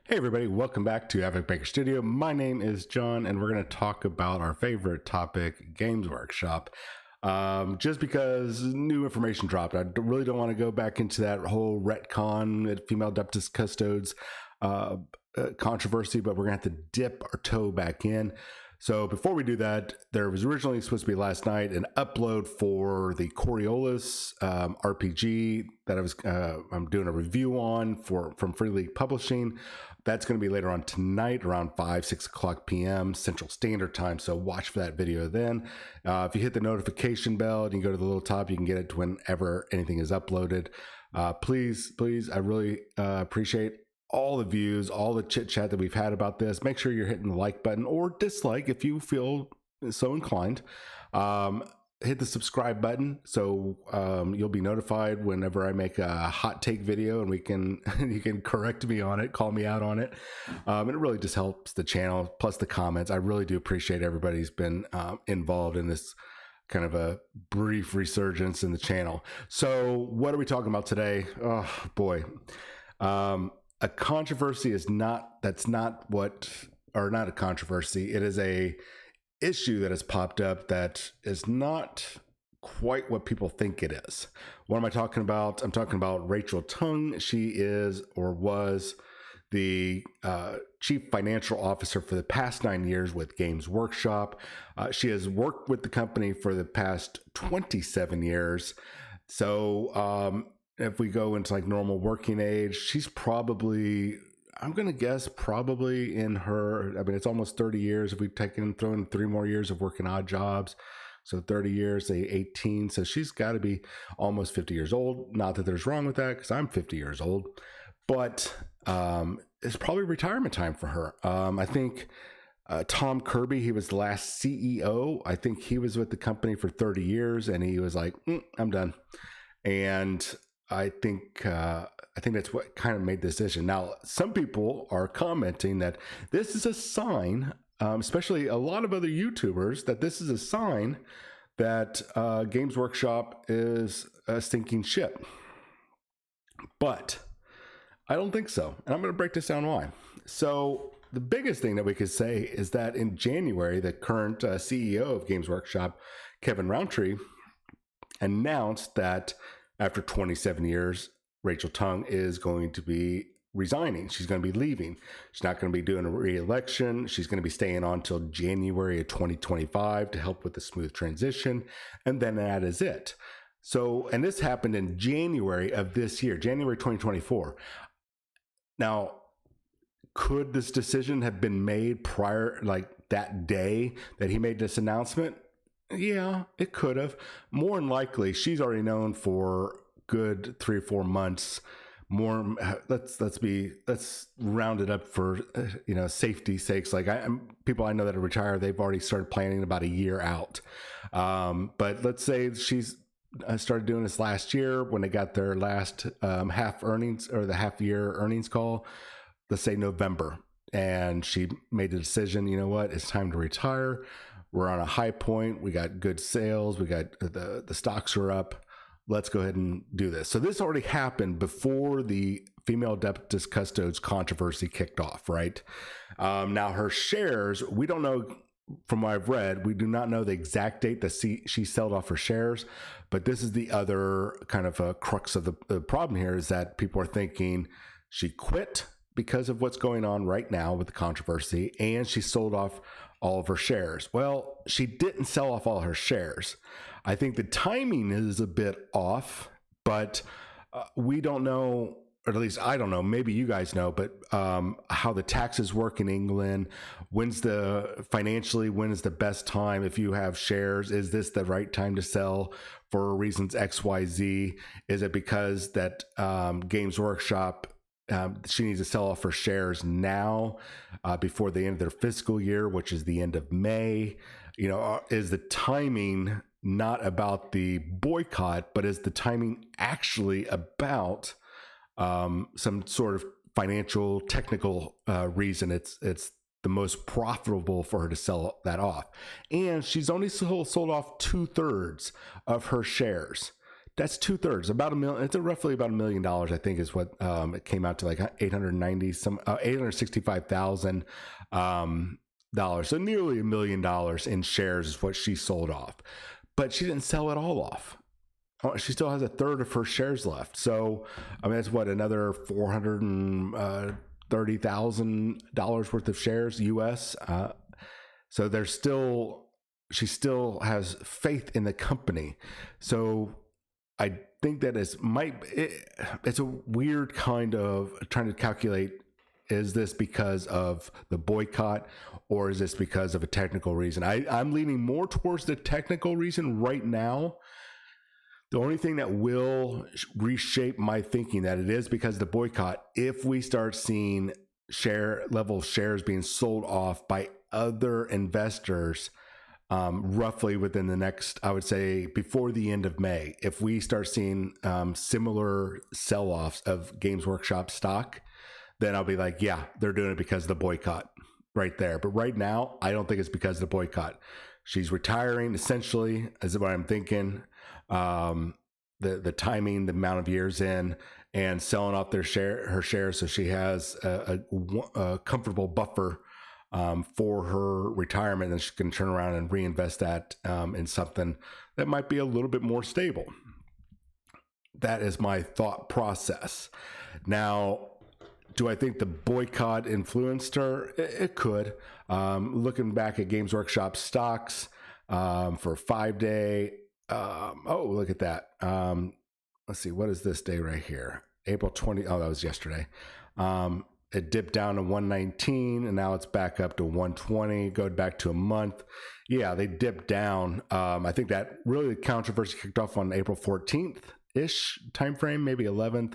Hey everybody, welcome back to Epic Baker Studio. My name is John and we're going to talk about our favorite topic, Games Workshop. Just because new information dropped, I really don't want to go back into that whole retcon at female Adeptus Custodes controversy, but we're going to have to dip our toe back in. So before we do that, there was originally supposed to be last night an upload for the Coriolis RPG that I'm doing a review on from Free League Publishing. That's going to be later on tonight around 6 o'clock p.m. Central Standard Time. So watch for that video then. If you hit the notification bell and you go to the little top, you can get it whenever anything is uploaded. Please, I really appreciate all the views, all the chit chat that we've had about this. Make sure you're hitting the like button or dislike if you feel so inclined. Hit the subscribe button so you'll be notified whenever I make a hot take video, and you can correct me on it, call me out on it. And it really just helps the channel, plus the comments. I really do appreciate everybody's been involved in this kind of a brief resurgence in the channel. So what are we talking about today? Oh boy. A controversy is not a controversy. It is a issue that has popped up that is not quite what people think it is. What am I talking about? I'm talking about Rachel Tung. She is or was the chief financial officer for the past 9 years with Games Workshop. She has worked with the company for the past 27 years. So if we go into like normal working age, she's probably, I'm going to guess probably in her, I mean, it's almost 30 years. If we throw in 3 more years of working odd jobs, so 30 years, say 18. So she's got to be almost 50 years old. Not that there's wrong with that, because I'm 50 years old, but it's probably retirement time for her. I think Tom Kirby, he was the last CEO. I think he was with the company for 30 years and he was like, I'm done. And I think that's what kind of made the decision. Now, some people are commenting that this is a sign, especially a lot of other YouTubers, that this is a sign that Games Workshop is a stinking ship. But I don't think so. And I'm going to break this down why. So the biggest thing that we could say is that in January, the current CEO of Games Workshop, Kevin Roundtree, announced that after 27 years, Rachel Tung is going to be resigning. She's going to be leaving. She's not going to be doing a re-election. She's going to be staying on till January of 2025 to help with the smooth transition. And then that is it. So, and this happened in January of this year, January 2024. Now, could this decision have been made prior, like that day that he made this announcement? Yeah, it could have. More than likely, she's already known for good 3 or 4 months. More, let's round it up for safety's sakes. Like people I know that are retired, they've already started planning about a year out. But let's say she's started doing this last year when they got their last half earnings or the half year earnings call. Let's say November, and she made a decision. You know what? It's time to retire. We're on a high point. We got good sales. We got the stocks are up. Let's go ahead and do this. So this already happened before the female Adeptus Custodes controversy kicked off, right? Now her shares, we don't know, from what I've read, we do not know the exact date that she sold off her shares, but this is the other kind of a crux of the problem here, is that people are thinking she quit because of what's going on right now with the controversy, and she sold off all of her shares. Well, she didn't sell off all her shares. I think the timing is a bit off, but we don't know, or at least I don't know, maybe you guys know, but how the taxes work in England. When is the best time if you have shares? Is this the right time to sell for reasons XYZ? Is it because that Games Workshop, she needs to sell off her shares now before the end of their fiscal year, which is the end of May? Is the timing not about the boycott, but is the timing actually about some sort of financial, technical reason? It's the most profitable for her to sell that off. And she's only sold off 2/3 of her shares. That's 2/3, about a million. It's roughly about $1 million, I think, is what it came out to, like 865,000 dollars. So nearly $1 million in shares is what she sold off, but she didn't sell it all off. She still has a third of her shares left. So, I mean, that's what, another $430,000 worth of shares US. So she still has faith in the company. So I think that it's a weird kind of trying to calculate, is this because of the boycott or is this because of a technical reason? I'm leaning more towards the technical reason right now. The only thing that will reshape my thinking that it is because of the boycott, if we start seeing level shares being sold off by other investors, roughly within the next, I would say before the end of May, if we start seeing similar sell-offs of Games Workshop stock, then I'll be like, yeah, they're doing it because of the boycott right there. But right now, I don't think it's because of the boycott. She's retiring, essentially, is what I'm thinking. The timing, the amount of years in, and selling off her shares, so she has a comfortable buffer for her retirement, and she can turn around and reinvest that in something that might be a little bit more stable. That is my thought process. Now, do I think the boycott influenced her? It could. Looking back at Games Workshop stocks for a 5-day. Oh, look at that. Let's see. What is this day right here? April 20. Oh, that was yesterday. It dipped down to 119 and now it's back up to 120. Go back to a month. Yeah, they dipped down. I think that really the controversy kicked off on April 14th-ish timeframe, maybe 11th.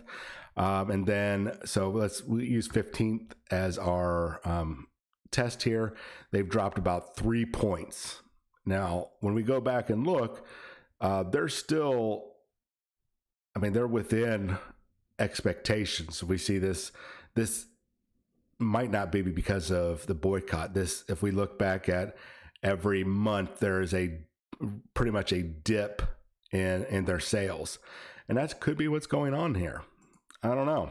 And then, so we use 15th as our test here. They've dropped about 3 points. Now, when we go back and look, they're still, they're within expectations. We see this might not be because of the boycott. If we look back at every month, there is pretty much a dip in their sales. And that could be what's going on here. I don't know.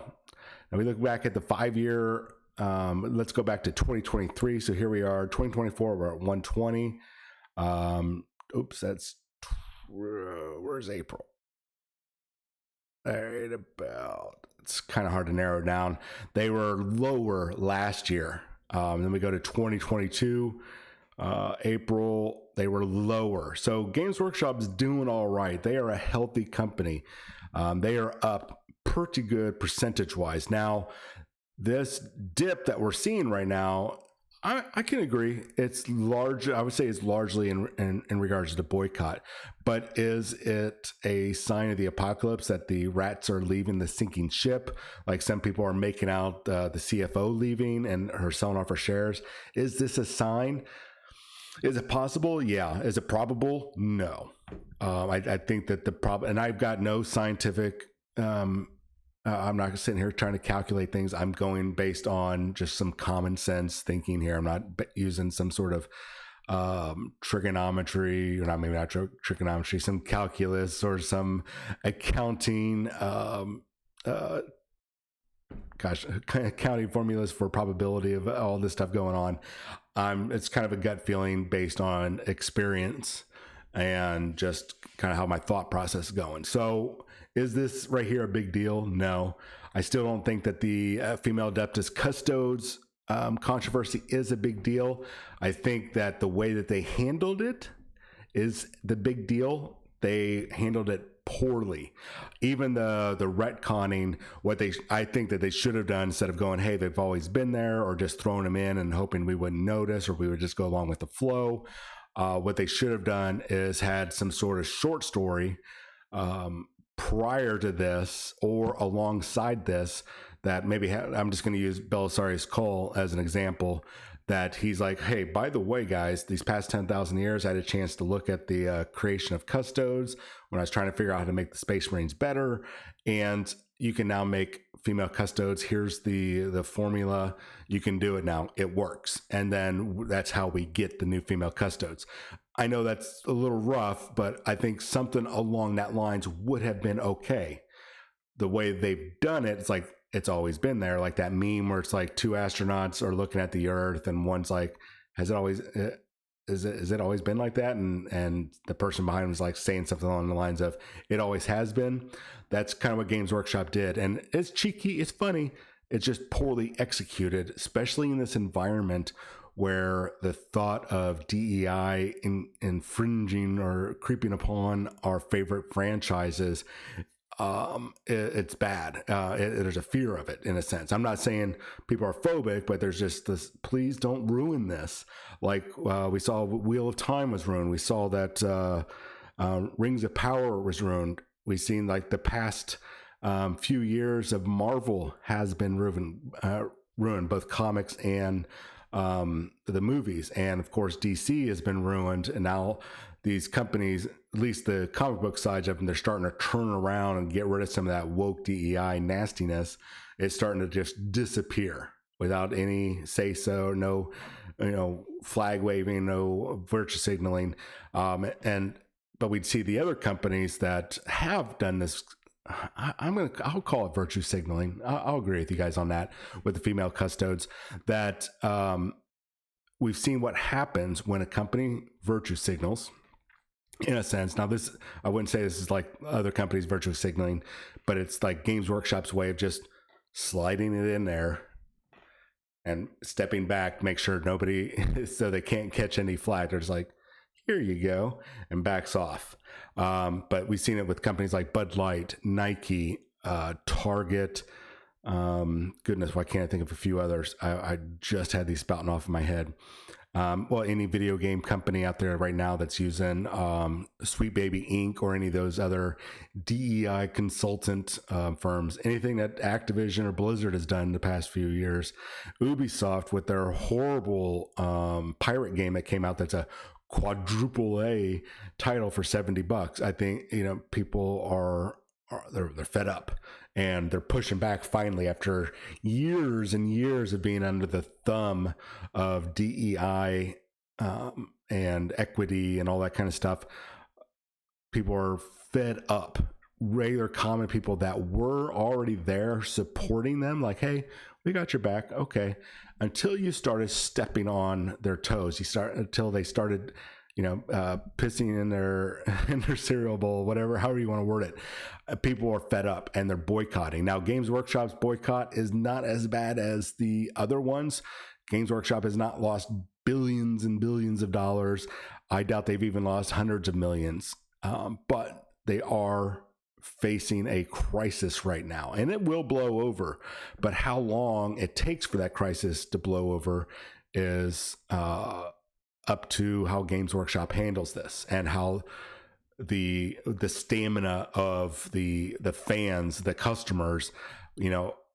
Now we look back at the 5-year, let's go back to 2023. So here we are, 2024, we're at 120. Where's April? Right about, it's kind of hard to narrow down. They were lower last year. Then we go to 2022, April, they were lower. So Games Workshop's doing all right. They are a healthy company. They are up pretty good percentage wise. Now, this dip that we're seeing right now, I can agree. It's large. I would say it's largely in regards to the boycott, but is it a sign of the apocalypse that the rats are leaving the sinking ship? Like some people are making out the CFO leaving and her selling off her shares. Is this a sign? Is it possible? Yeah. Is it probable? No. I think that the problem, and I've got no scientific, I'm not sitting here trying to calculate things. I'm going based on just some common sense thinking here. I'm not using some sort of trigonometry, or not trigonometry, some calculus or some accounting, accounting formulas for probability of all this stuff going on. It's kind of a gut feeling based on experience and just kind of how my thought process is going. So is this right here a big deal? No. I still don't think that the female Adeptus Custodes controversy is a big deal. I think that the way that they handled it is the big deal. They handled it poorly. Even the retconning, I think that they should have done, instead of going, hey, they've always been there, or just throwing them in and hoping we wouldn't notice, or we would just go along with the flow. What they should have done is had some sort of short story prior to this or alongside this that maybe I'm just going to use Belisarius Cole as an example, that he's like, hey, by the way, guys, these past 10,000 years, I had a chance to look at the creation of Custodes when I was trying to figure out how to make the Space Marines better. And you can now make female Custodes. Here's the formula. You can do it now. It works. And then that's how we get the new female Custodes. I know that's a little rough, but I think something along that lines would have been okay. The way they've done it, it's like it's always been there, like that meme where it's like two astronauts are looking at the Earth, and one's like, "Has it always? Is it always been like that?" And the person behind him is like saying something along the lines of, "It always has been." That's kind of what Games Workshop did, and it's cheeky, it's funny, it's just poorly executed, especially in this environment where the thought of DEI infringing or creeping upon our favorite franchises, it's bad. There's a fear of it in a sense. I'm not saying people are phobic, but there's just this, please don't ruin this. Like we saw Wheel of Time was ruined. We saw that Rings of Power was ruined. We've seen like the past few years of Marvel has been ruined, both comics and the movies. And of course, DC has been ruined. And now these companies, at least the comic book side of them, they're starting to turn around and get rid of some of that woke DEI nastiness. It's starting to just disappear without any say so, no, flag waving, no virtue signaling. But we'd see the other companies that have done this. I'll call it virtue signaling. I'll agree with you guys on that with the female custodes, that we've seen what happens when a company virtue signals, in a sense. Now this, I wouldn't say this is like other companies virtue signaling, but it's like Games Workshop's way of just sliding it in there and stepping back, make sure nobody, so they can't catch any flag. They're just like, here you go, and backs off. But we've seen it with companies like Bud Light, Nike, Target. Goodness, why can't I think of a few others? I just had these spouting off in my head. Well, any video game company out there right now that's using Sweet Baby Inc. or any of those other DEI consultant firms, anything that Activision or Blizzard has done in the past few years, Ubisoft with their horrible pirate game that came out, that's a quadruple A title for $70. I think people are they're fed up, and they're pushing back finally after years and years of being under the thumb of DEI and equity and all that kind of stuff. People are fed up. Regular common people that were already there supporting them, like, hey, we got your back, okay. Until you started stepping on their toes, until they started, pissing in their cereal bowl, whatever, however you want to word it. People are fed up and they're boycotting. Now, Games Workshop's boycott is not as bad as the other ones. Games Workshop has not lost billions and billions of dollars. I doubt they've even lost hundreds of millions. But they are facing a crisis right now, and it will blow over. But how long it takes for that crisis to blow over is up to how Games Workshop handles this, and how the stamina of the fans, the customers,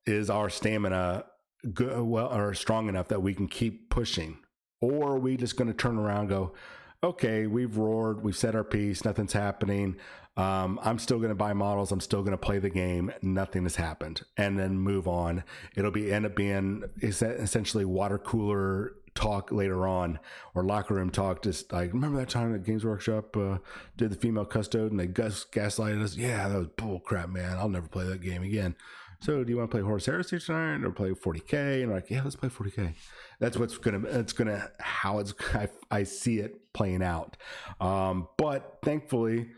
is our stamina good, well, or strong enough that we can keep pushing, or are we just going to turn around and go, okay, we've roared, we've said our piece, nothing's happening. I'm still going to buy models. I'm still going to play the game. Nothing has happened, and then move on. It'll end up being essentially water cooler talk later on, or locker room talk. Just like, remember that time that Games Workshop did the female custode and they gaslighted us? Yeah, that was bull crap, man. I'll never play that game again. So do you want to play Horus Heresy tonight or play 40K? And we're like, yeah, let's play 40K. That's how I see it playing out. But thankfully,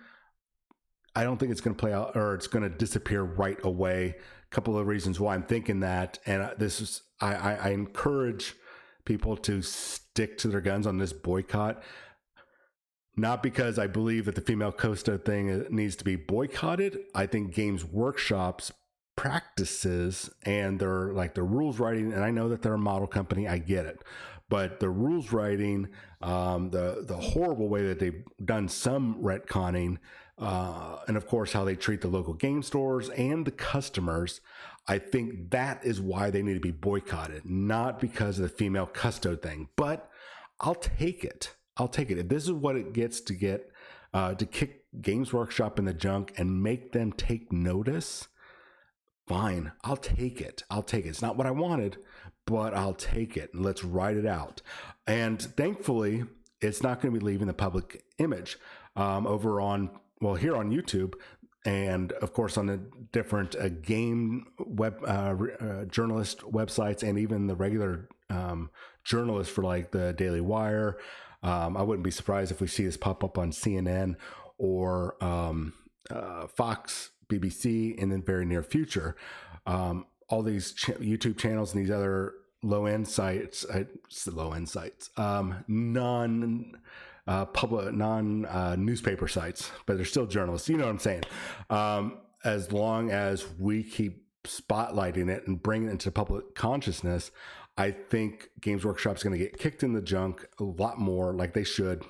I don't think it's going to play out, or it's going to disappear right away. A couple of reasons why I'm thinking that. And I encourage people to stick to their guns on this boycott. Not because I believe that the female custode thing needs to be boycotted. I think Games Workshop's practices and their rules writing, and I know that they're a model company, I get it, but the rules writing, the horrible way that they've done some retconning, and of course how they treat the local game stores and the customers, I think that is why they need to be boycotted, not because of the female custode thing. But I'll take it. If this is what it gets to get to kick Games Workshop in the junk and make them take notice, fine, I'll take it. It's not what I wanted, but I'll take it. Let's ride it out. And thankfully, it's not going to be leaving the public image over on, well, here on YouTube. And of course, on the different game web journalist websites, and even the regular journalists for like the Daily Wire. I wouldn't be surprised if we see this pop up on CNN or Fox, BBC in the very near future. All these YouTube channels and these other low-end sites, non-newspaper sites, but they're still journalists. You know what I'm saying? As long as we keep spotlighting it and bringing it into public consciousness, I think Games Workshop's going to get kicked in the junk a lot more, like they should.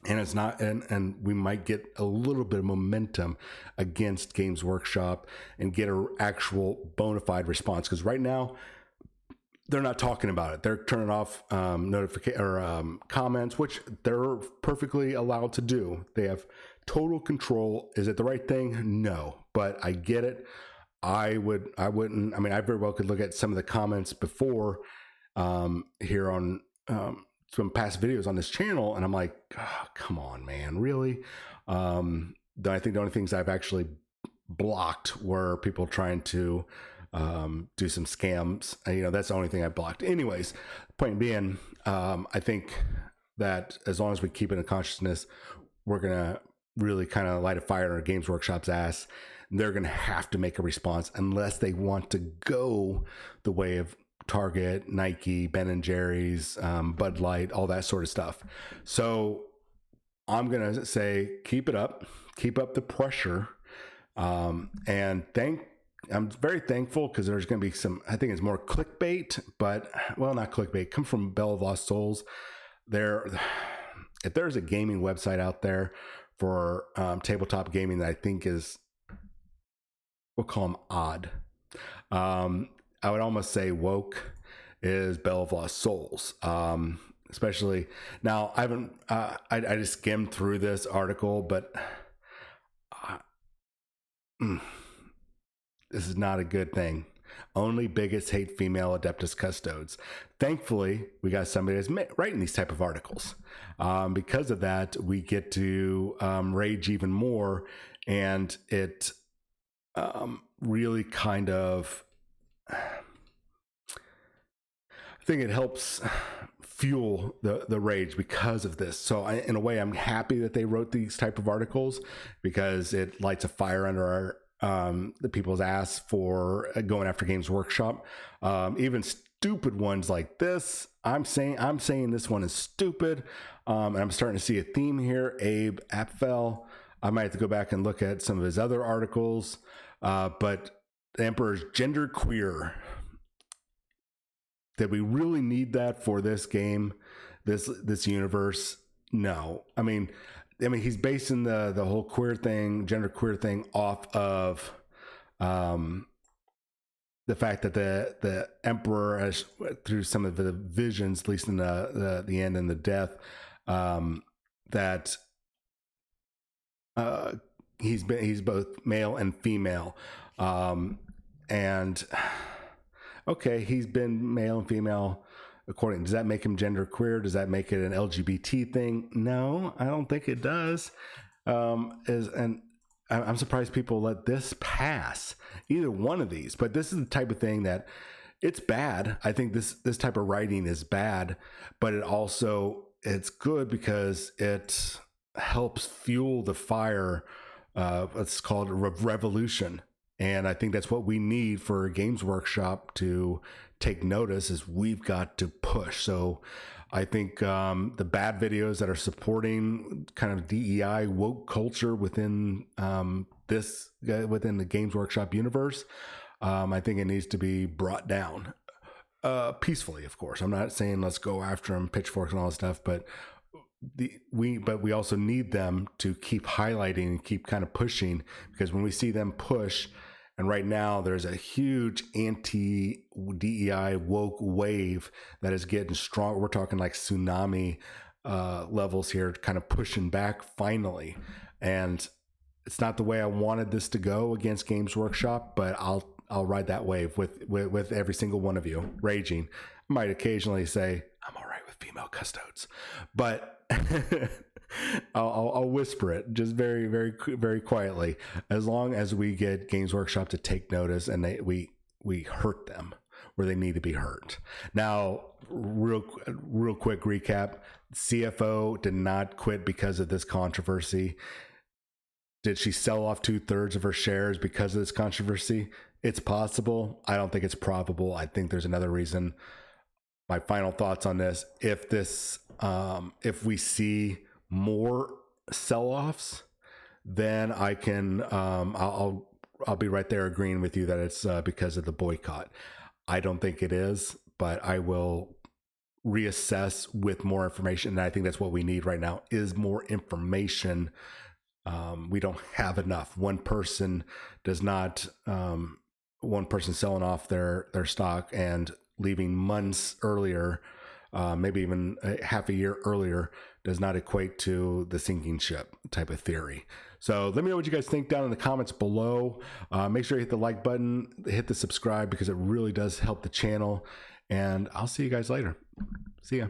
And it's not, and we might get a little bit of momentum against Games Workshop and get an actual bona fide response. Because right now, they're not talking about it. They're turning off notification or comments, which they're perfectly allowed to do. They have total control. Is it the right thing? No, but I get it. I wouldn't. I mean, I very well could look at some of the comments before here on some past videos on this channel, and I'm like, oh, come on, man, really? I think the only things I've actually blocked were people trying to do some scams. That's the only thing I blocked. Anyways, point being, I think that as long as we keep it in consciousness, we're gonna really kind of light a fire in Games Workshop's ass. They're gonna have to make a response unless they want to go the way of Target, Nike, Ben and Jerry's, Bud Light, all that sort of stuff. So I'm gonna say, keep it up, keep up the pressure, and I'm very thankful because there's going to be some, I think it's more clickbait, but, well, not clickbait, come from Bell of Lost Souls. If there's a gaming website out there for tabletop gaming that I think is, we'll call them odd. I would almost say woke is Bell of Lost Souls. Especially now, I haven't, I just skimmed through this article, but this is not a good thing. Only bigots hate female Adeptus Custodes. Thankfully, we got somebody that's writing these type of articles. Because of that, we get to rage even more, and it really kind of, I think it helps fuel the rage because of this. So in a way, I'm happy that they wrote these type of articles because it lights a fire under the people's ass for going after Games Workshop. Even stupid ones like this, I'm saying this one is stupid, and I'm starting to see a theme here. Abe Apfel, I might have to go back and look at some of his other articles, but the Emperor's genderqueer. Did we really need that for this game, this universe? No. I mean, he's basing the whole queer thing, gender queer thing, off of the fact that the Emperor has, through some of the visions, at least in the end and the death, that he's both male and female, and okay, he's been male and female. Does that make him gender queer? Does that make it an LGBT thing? No, I don't think it does. And I'm surprised people let this pass, either one of these. But this is the type of thing that it's bad. I think this type of writing is bad, but it's good because it helps fuel the fire. It's called a revolution. And I think that's what we need for Games Workshop to take notice, is we've got to push. So I think the bad videos that are supporting kind of DEI woke culture within within the Games Workshop universe, I think it needs to be brought down peacefully. Of course, I'm not saying let's go after them, pitchforks and all that stuff, but we also need them to keep highlighting and keep kind of pushing, because when we see them push. And right now, there's a huge anti-DEI woke wave that is getting strong. We're talking like tsunami levels here, kind of pushing back finally. And it's not the way I wanted this to go against Games Workshop, but I'll ride that wave with every single one of you raging. I might occasionally say, I'm all right with female Custodes, but I'll whisper it just very, very, very quietly. As long as we get Games Workshop to take notice and we hurt them where they need to be hurt. Now, real quick recap: CFO did not quit because of this controversy. Did she sell off 2/3 of her shares because of this controversy? It's possible. I don't think it's probable. I think there's another reason. My final thoughts on this: if we see more sell-offs, then I can I'll be right there agreeing with you that it's because of the boycott. I don't think it is, but I will reassess with more information. And I think that's what we need right now is more information. We don't have enough. One person selling off their stock and leaving months earlier, maybe even half a year earlier, does not equate to the sinking ship type of theory. So let me know what you guys think down in the comments below. Make sure you hit the like button, hit the subscribe, because it really does help the channel. And I'll see you guys later. See ya.